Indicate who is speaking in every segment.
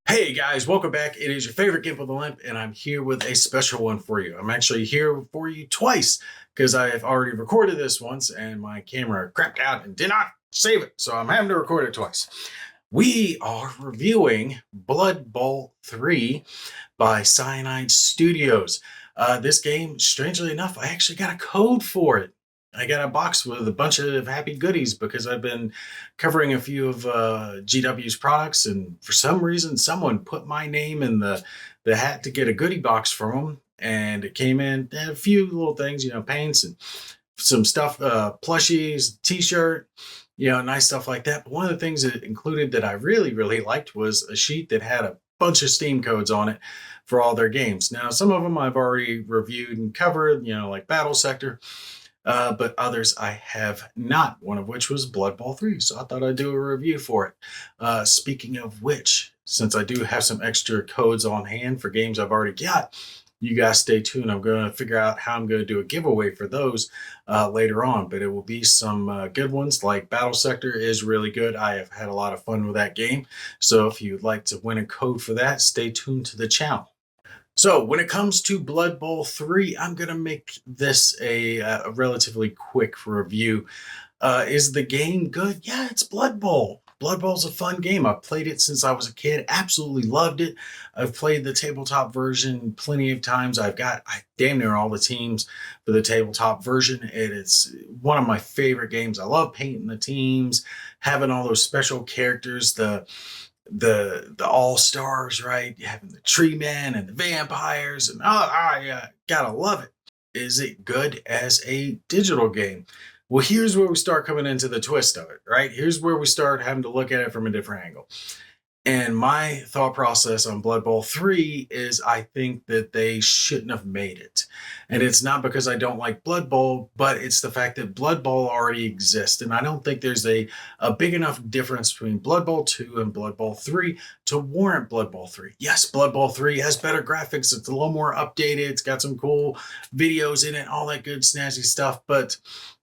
Speaker 1: Hey guys, welcome back. It is your favorite Gimp of the Limp, and I'm here with a special one for you. I'm actually here for you twice because I have already recorded this once and my camera crapped out and did not save it. So I'm having to record it twice. We are reviewing Blood Bowl 3 by Cyanide Studios. This game, strangely enough, I actually got a code for it. I got a box with a bunch of happy goodies because I've been covering a few of GW's products, and for some reason, someone put my name in the hat to get a goodie box from them, and it came in a few little things, paints and some stuff, plushies, T-shirt, nice stuff like that. But one of the things it included that I really, really liked was a sheet that had a bunch of Steam codes on it for all their games. Now, some of them I've already reviewed and covered, like Battle Sector, but others I have not, one of which was Blood Bowl 3. So I thought I'd do a review for it. Speaking of which, since I do have some extra codes on hand for games I've already got, you guys stay tuned. I'm going to figure out how I'm going to do a giveaway for those later on, but it will be some good ones. Like Battle Sector is really good. I have had a lot of fun with that game. So if you'd like to win a code for that, stay tuned to the channel. So when it comes to Blood Bowl 3, I'm going to make this a relatively quick review. Is the game good? Yeah, it's Blood Bowl. Blood Bowl's a fun game. I've played it since I was a kid. Absolutely loved it. I've played the tabletop version plenty of times. I damn near all the teams for the tabletop version. It's one of my favorite games. I love painting the teams, having all those special characters, the all-stars, right? Having the tree men and the vampires, and I gotta love it. Is it good as a digital game? Well, here's where we start coming into the twist of it, right? Here's where we start having to look at it from a different angle. And my thought process on Blood Bowl 3 is I think that they shouldn't have made it. And it's not because I don't like Blood Bowl, but it's the fact that Blood Bowl already exists. And I don't think there's a big enough difference between Blood Bowl 2 and Blood Bowl 3 to warrant Blood Bowl 3. Yes, Blood Bowl 3 has better graphics. It's a little more updated. It's got some cool videos in it, all that good snazzy stuff. But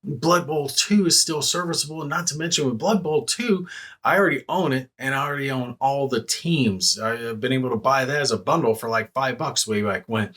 Speaker 1: Blood Bowl 2 is still serviceable. And not to mention with Blood Bowl 2, I already own it, and I already own all the teams. I've been able to buy that as a bundle for like $5 way back when.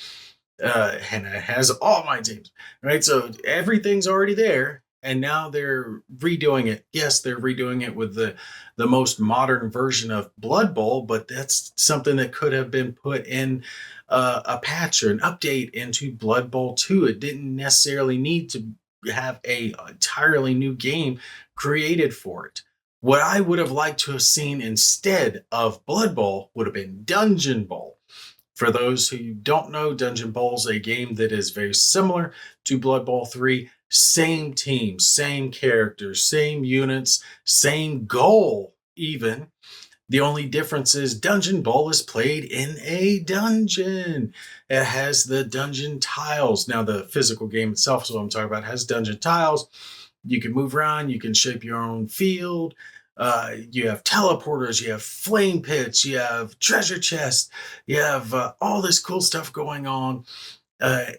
Speaker 1: And it has all my teams, right? So everything's already there, and now they're redoing it. Yes, they're redoing it with the most modern version of Blood Bowl, but that's something that could have been put in a patch or an update into Blood Bowl 2. It didn't necessarily need to have a entirely new game created for it. What I would have liked to have seen instead of Blood Bowl would have been Dungeon Bowl. For those who don't know, Dungeon Bowl is a game that is very similar to Blood Bowl 3. Same team, same characters, same units, same goal even. The only difference is Dungeon Bowl is played in a dungeon. It has the dungeon tiles. Now, the physical game itself is what I'm talking about. It has dungeon tiles. You can move around. You can shape your own field. You have teleporters. You have flame pits. You have treasure chests. You have all this cool stuff going on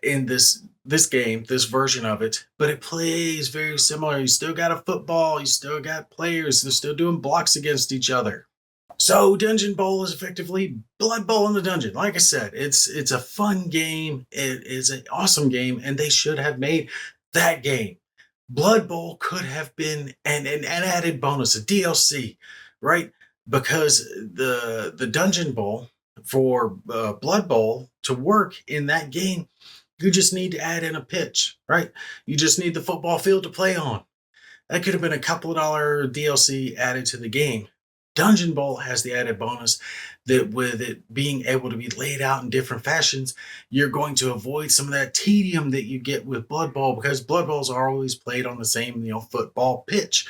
Speaker 1: in this game, this version of it. But it plays very similar. You still got a football. You still got players. They're still doing blocks against each other. So Dungeon Bowl is effectively Blood Bowl in the dungeon. Like I said, it's a fun game. It is an awesome game, and they should have made that game. Blood Bowl could have been an added bonus, a DLC, right? Because the Dungeon Bowl for Blood Bowl to work in that game, you just need to add in a pitch, right? You just need the football field to play on. That could have been a couple of dollar DLC added to the game. Dungeon Bowl has the added bonus that with it being able to be laid out in different fashions, you're going to avoid some of that tedium that you get with Blood Bowl, because Blood Bowls are always played on the same, football pitch.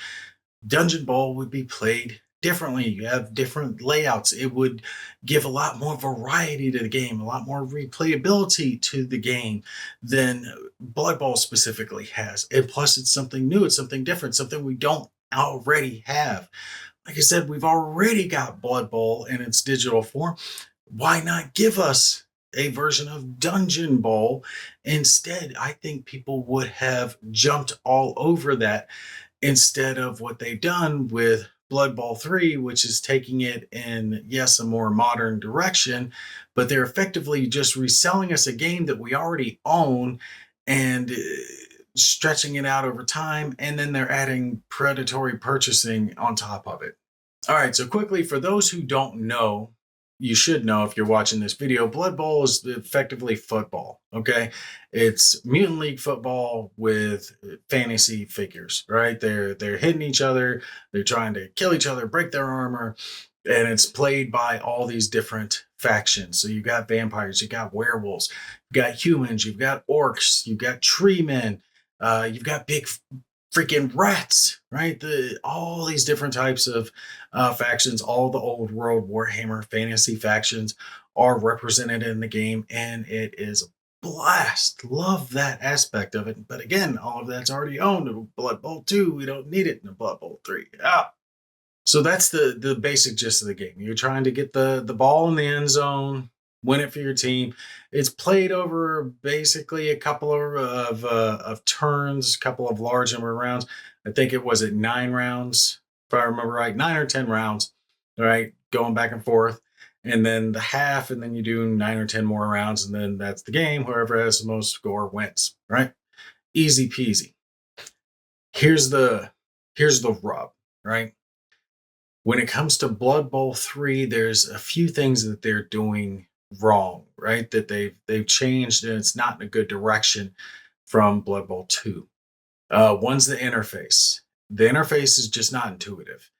Speaker 1: Dungeon Bowl would be played differently. You have different layouts. It would give a lot more variety to the game, a lot more replayability to the game than Blood Bowl specifically has. And plus, it's something new. It's something different, something we don't already have. Like I said, we've already got Blood Bowl in its digital form. Why not give us a version of Dungeon Bowl instead? I think people would have jumped all over that instead of what they've done with Blood Bowl 3, which is taking it in, yes, a more modern direction, but they're effectively just reselling us a game that we already own and stretching it out over time. And then they're adding predatory purchasing on top of it. All right, so quickly, for those who don't know, you should know if you're watching this video, Blood Bowl is effectively football, okay? It's Mutant League football with fantasy figures, right? They're hitting each other, they're trying to kill each other, break their armor, and it's played by all these different factions. So you've got vampires, you've got werewolves, you've got humans, you've got orcs, you've got tree men, you've got big freaking rats, right? All these different types of factions, all the old world Warhammer fantasy factions are represented in the game, and it is a blast. Love that aspect of it. But again, all of that's already owned in Blood Bowl 2. We don't need it in a Blood Bowl 3. Ah. So that's the basic gist of the game. You're trying to get the ball in the end zone, win it for your team. It's played over basically a couple of turns, a couple of large number of rounds. I think it was at 9 rounds, if I remember right, 9 or 10 rounds. All right, going back and forth, and then the half, and then you do 9 or 10 more rounds, and then that's the game. Whoever has the most score wins. Right, easy peasy. Here's the rub. Right, when it comes to Blood Bowl 3, there's a few things that they're doing wrong, right? That they've changed, and it's not in a good direction from Blood Bowl 2. One's the interface. The interface is just not intuitive.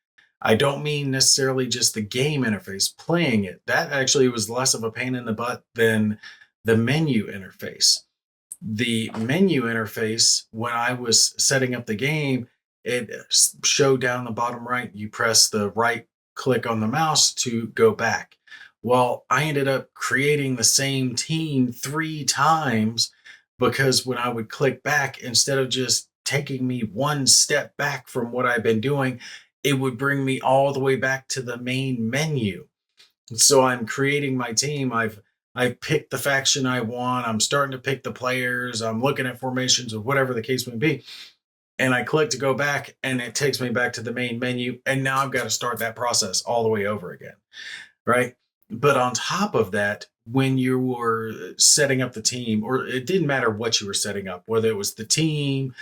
Speaker 1: I don't mean necessarily just the game interface, playing it. That actually was less of a pain in the butt than the menu interface. The menu interface, when I was setting up the game, it showed down the bottom right. You press the right click on the mouse to go back. Well, I ended up creating the same team 3 times because when I would click back, instead of just taking me one step back from what I've been doing, it would bring me all the way back to the main menu. So I'm creating my team. I've picked the faction I want. I'm starting to pick the players. I'm looking at formations or whatever the case may be. And I click to go back, and it takes me back to the main menu. And now I've got to start that process all the way over again. Right. But on top of that, when you were setting up the team, or it didn't matter what you were setting up, whether it was the team,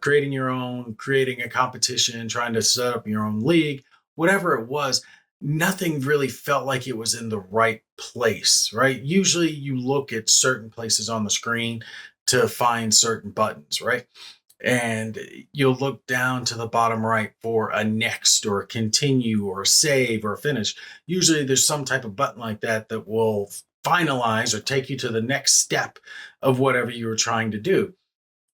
Speaker 1: creating your own, creating a competition, trying to set up your own league, whatever it was, nothing really felt like it was in the right place, right? Usually you look at certain places on the screen to find certain buttons, right? And you'll look down to the bottom right for a next or a continue or a save or a finish. Usually there's some type of button like that that will finalize or take you to the next step of whatever you were trying to do.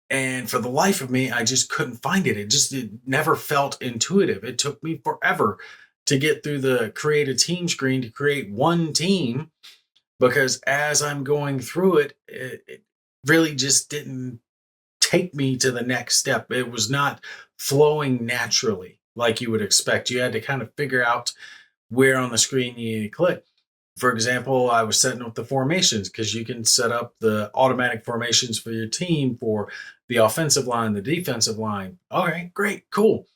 Speaker 1: And for the life of me, I just couldn't find it. It never felt intuitive. It took me forever to get through the create a team screen to create one team, because as I'm going through it, it really just didn't take me to the next step. It was not flowing naturally like you would expect. You had to kind of figure out where on the screen you need to click. For example, I was setting up the formations because you can set up the automatic formations for your team for the offensive line, the defensive line. Okay, great, cool.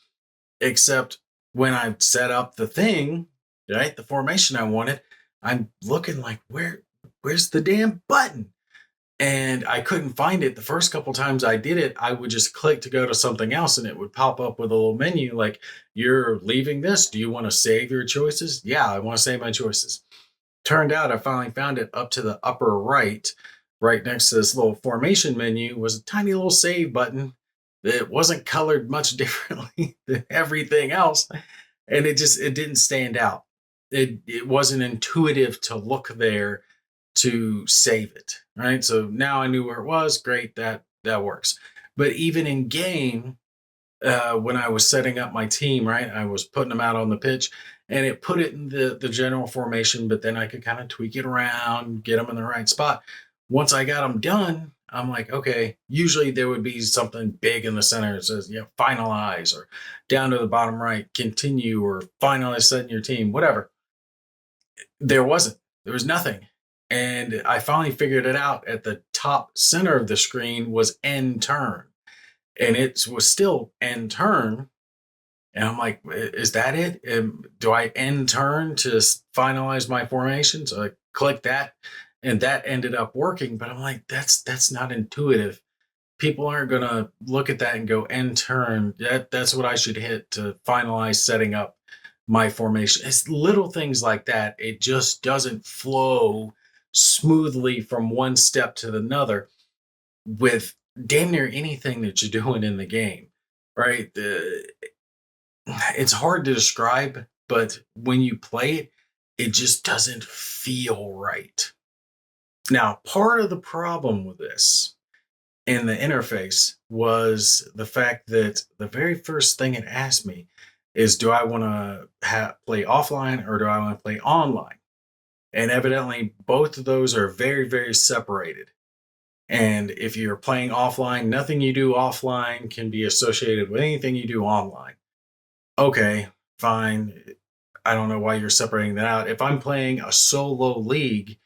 Speaker 1: Except when I set up the thing, right, the formation I wanted, I'm looking like, where's the damn button? And I couldn't find it. The first couple times I did it, I would just click to go to something else, and it would pop up with a little menu like, you're leaving this. Do you want to save your choices? Yeah, I want to save my choices. Turned out I finally found it up to the upper right next to this little formation menu was a tiny little save button that wasn't colored much differently than everything else. And it didn't stand out. It wasn't intuitive to look there to save it, right? So now I knew where it was. Great, that works. But even in game, when I was setting up my team, right, I was putting them out on the pitch, and it put it in the general formation. But then I could kind of tweak it around, get them in the right spot. Once I got them done, I'm like, okay. Usually there would be something big in the center that says, yeah, finalize, or down to the bottom right, continue, or finalize setting your team, whatever. There wasn't. There was nothing. And I finally figured it out. At the top center of the screen was end turn. And it was still end turn, And I'm like, is that it? Do I end turn to finalize my formation? So I click that, and that ended up working. But I'm like, that's not intuitive. People aren't gonna look at that and go end turn. That's what I should hit to finalize setting up my formation. It's little things like that. It just doesn't flow smoothly from one step to another with damn near anything that you're doing in the game, right? It's hard to describe, but when you play it, it just doesn't feel right. Now, part of the problem with this in the interface was the fact that the very first thing it asked me is, do I want to play offline or do I want to play online? And evidently, both of those are very, very separated. And if you're playing offline, nothing you do offline can be associated with anything you do online. Okay, fine. I don't know why you're separating that out. If I'm playing a solo league,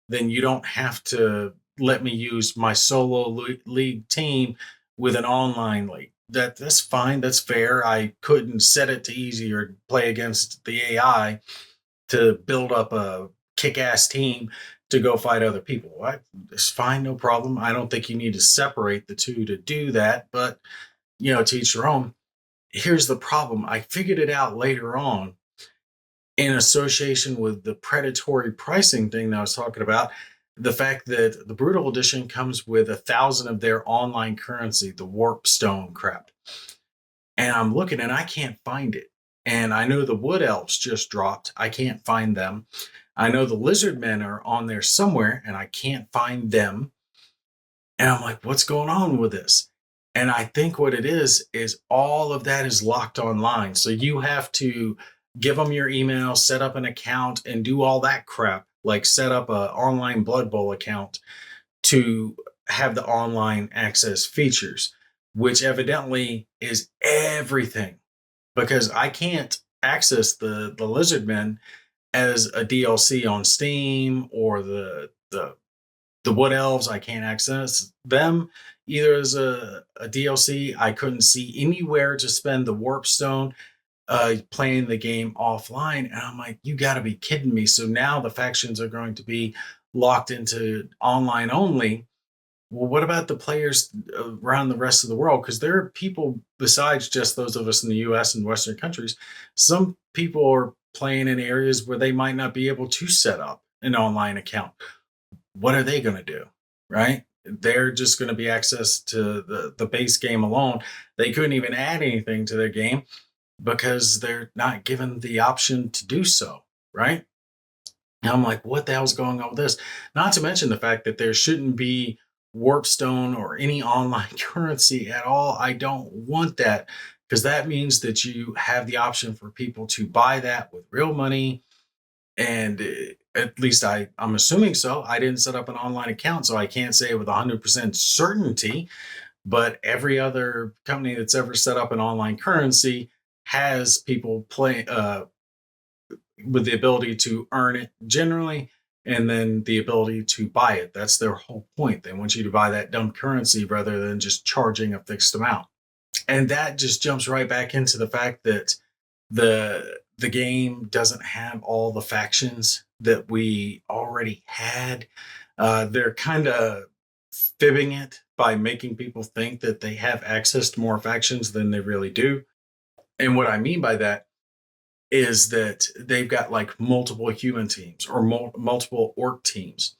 Speaker 1: then you don't have to let me use my solo league team with an online league. That's fine. That's fair. I couldn't set it to easy or play against the AI to build up a kick-ass team to go fight other people. It's fine, no problem. I don't think you need to separate the two to do that, but to each their own. Here's the problem. I figured it out later on in association with the predatory pricing thing that I was talking about. The fact that the Brutal Edition comes with 1,000 of their online currency, the Warp Stone crap. And I'm looking and I can't find it. And I know the Wood Elves just dropped. I can't find them. I know the Lizard Men are on there somewhere and I can't find them. And I'm like, what's going on with this? And I think what it is all of that is locked online. So you have to give them your email, set up an account, and do all that crap, like set up an online Blood Bowl account to have the online access features, which evidently is everything because I can't access the Lizard Men as a DLC on Steam or the Wood Elves. I can't access them either as a DLC. I couldn't see anywhere to spend the Warp Stone playing the game offline. And I'm like, you got to be kidding me. So now the factions are going to be locked into online only. Well, what about the players around the rest of the world? Because there are people besides just those of us in the US and Western countries. Some people are playing in areas where they might not be able to set up an online account. What are they going to do? Right? They're just going to be access to the base game alone. They couldn't even add anything to their game because they're not given the option to do so. Right? And I'm like, what the hell's going on with this? Not to mention the fact that there shouldn't be Warpstone or any online currency at all. I don't want that because that means that you have the option for people to buy that with real money. And at least I'm assuming so. I didn't set up an online account, so I can't say with 100% certainty. But every other company that's ever set up an online currency has people play with the ability to earn it generally, and then the ability to buy it. That's their whole point. They want you to buy that dumb currency rather than just charging a fixed amount. And that just jumps right back into the fact that the game doesn't have all the factions that we already had. They're kind of fibbing it by making people think that they have access to more factions than they really do. And what I mean by that is that they've got like multiple human teams or multiple orc teams.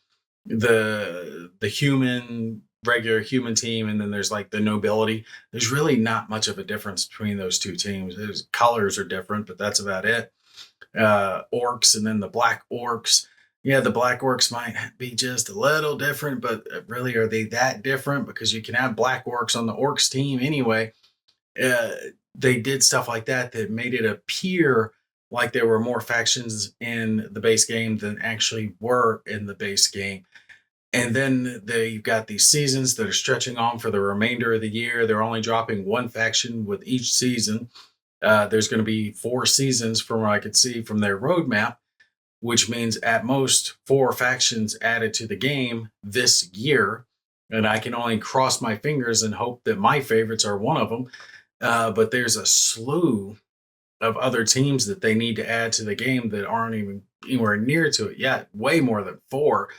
Speaker 1: The human regular human team, and then there's like the nobility. There's really not much of a difference between those two teams. There's colors are different, but that's about it. Orcs, and then the black orcs. Yeah, the black orcs might be just a little different, but really, are they that different? Because you can have black orcs on the orcs team anyway. uh, they did stuff like that that made it appear like there were more factions in the base game than actually were in the base game. And then you've got these seasons that are stretching on for the remainder of the year. They're only dropping one faction with each season. There's going to be 4 seasons from what I could see from their roadmap, which means at most 4 factions added to the game this year. And I can only cross my fingers and hope that my favorites are one of them. But there's a slew of other teams that they need to add to the game that aren't even anywhere near to it yet. Way more than 4.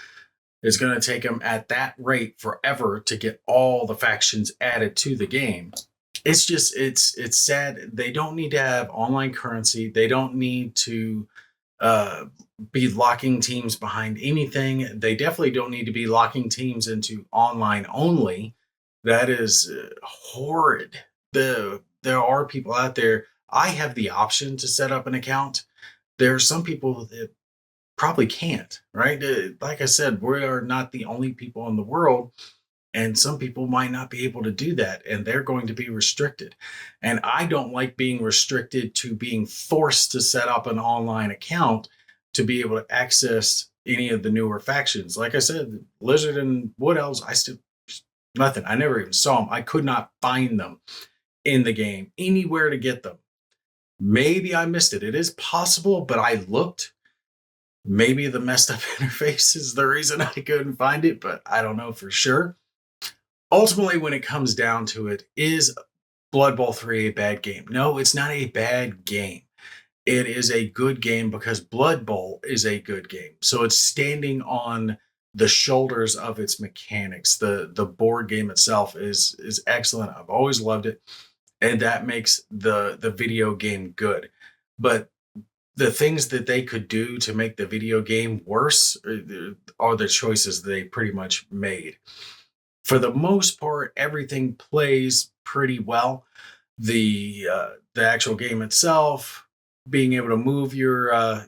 Speaker 1: It's going to take them at that rate forever to get all the factions added to the game. It's just it's sad. They don't need to have online currency. They don't need to uh, be locking teams behind anything. They definitely don't need to be locking teams into online only. That is horrid. There are people out there. I have the option to set up an account. There are some people that probably can't, right? Like I said, we are not the only people in the world, and some people might not be able to do that, and they're going to be restricted. And I don't like being restricted to being forced to set up an online account to be able to access any of the newer factions. Like I said, Lizard and Wood Elves, I still nothing. I never even saw them. I could not find them in the game anywhere to get them. Maybe I missed it. It is possible, but I looked. Maybe the messed up interface is the reason I couldn't find it, but I don't know for sure. Ultimately, when it comes down to it, is Blood Bowl 3 a bad game? No, it's not a bad game. It is a good game because Blood Bowl is a good game. So it's standing on the shoulders of its mechanics. The board game itself is excellent. I've always loved it, and that makes the video game good. But the things that they could do to make the video game worse are the choices they pretty much made. For the most part, everything plays pretty well. The actual game itself, being able to move your I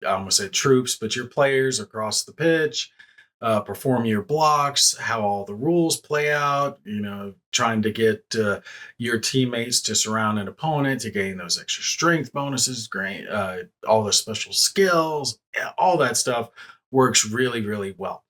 Speaker 1: almost said troops, but your players across the pitch, perform your blocks, how all the rules play out, trying to get your teammates to surround an opponent to gain those extra strength bonuses, great, all the special skills, all that stuff works really, really well.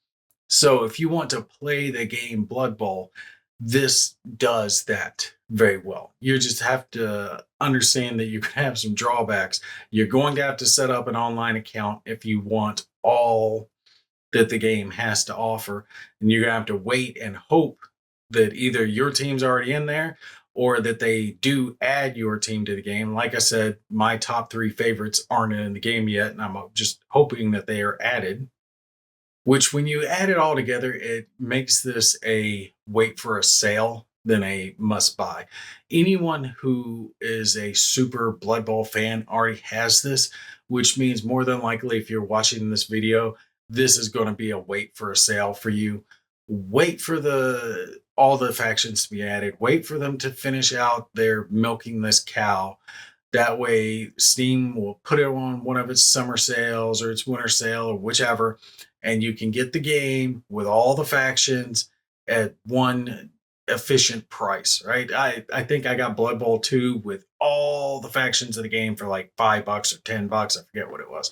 Speaker 1: So if you want to play the game Blood Bowl, this does that very well. You just have to understand that you can have some drawbacks. You're going to have to set up an online account if you want all that the game has to offer. And you're going to have to wait and hope that either your team's already in there or that they do add your team to the game. Like I said, my top 3 favorites aren't in the game yet, and I'm just hoping that they are added. Which, when you add it all together, it makes this a wait for a sale than a must buy. Anyone who is a super Blood Bowl fan already has this, which means more than likely, if you're watching this video, this is going to be a wait for a sale for you. Wait for all the factions to be added. Wait for them to finish out their milking this cow. That way, Steam will put it on one of its summer sales or its winter sale or whichever, and you can get the game with all the factions at one efficient price, right? I think I got Blood Bowl 2 with all the factions of the game for like $5 or $10. I forget what it was.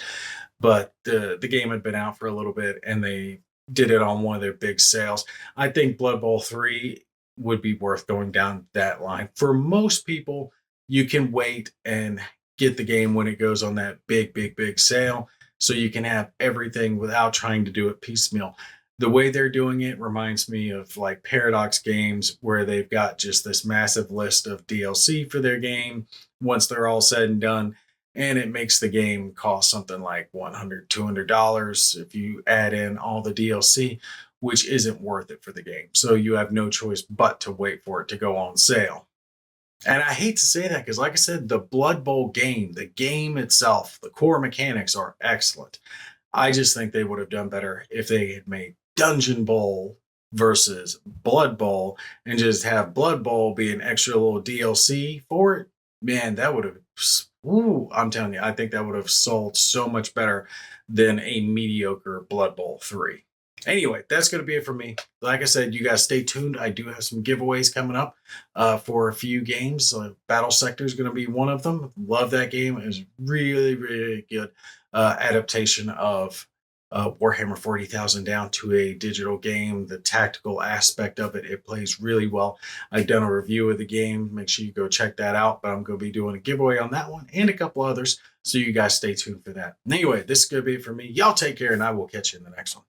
Speaker 1: But the game had been out for a little bit and they did it on one of their big sales. I think Blood Bowl 3 would be worth going down that line. For most people, you can wait and get the game when it goes on that big, big, big sale. So you can have everything without trying to do it piecemeal. The way they're doing it reminds me of like Paradox Games, where they've got just this massive list of DLC for their game once they're all said and done. And it makes the game cost something like $100, $200 if you add in all the DLC, which isn't worth it for the game. So you have no choice but to wait for it to go on sale. And I hate to say that because, like I said, the Blood Bowl game, the game itself, the core mechanics are excellent. I just think they would have done better if they had made Dungeon Bowl versus Blood Bowl and just have Blood Bowl be an extra little DLC for it. Man, that would have, I'm telling you, I think that would have sold so much better than a mediocre Blood Bowl 3. Anyway, that's going to be it for me. Like I said, you guys stay tuned. I do have some giveaways coming up for a few games. Battle Sector is going to be one of them. Love that game. It was really, really good adaptation of Warhammer 40,000 down to a digital game. The tactical aspect of it, it plays really well. I've done a review of the game. Make sure you go check that out. But I'm going to be doing a giveaway on that one and a couple others. So you guys stay tuned for that. Anyway, this is going to be it for me. Y'all take care, and I will catch you in the next one.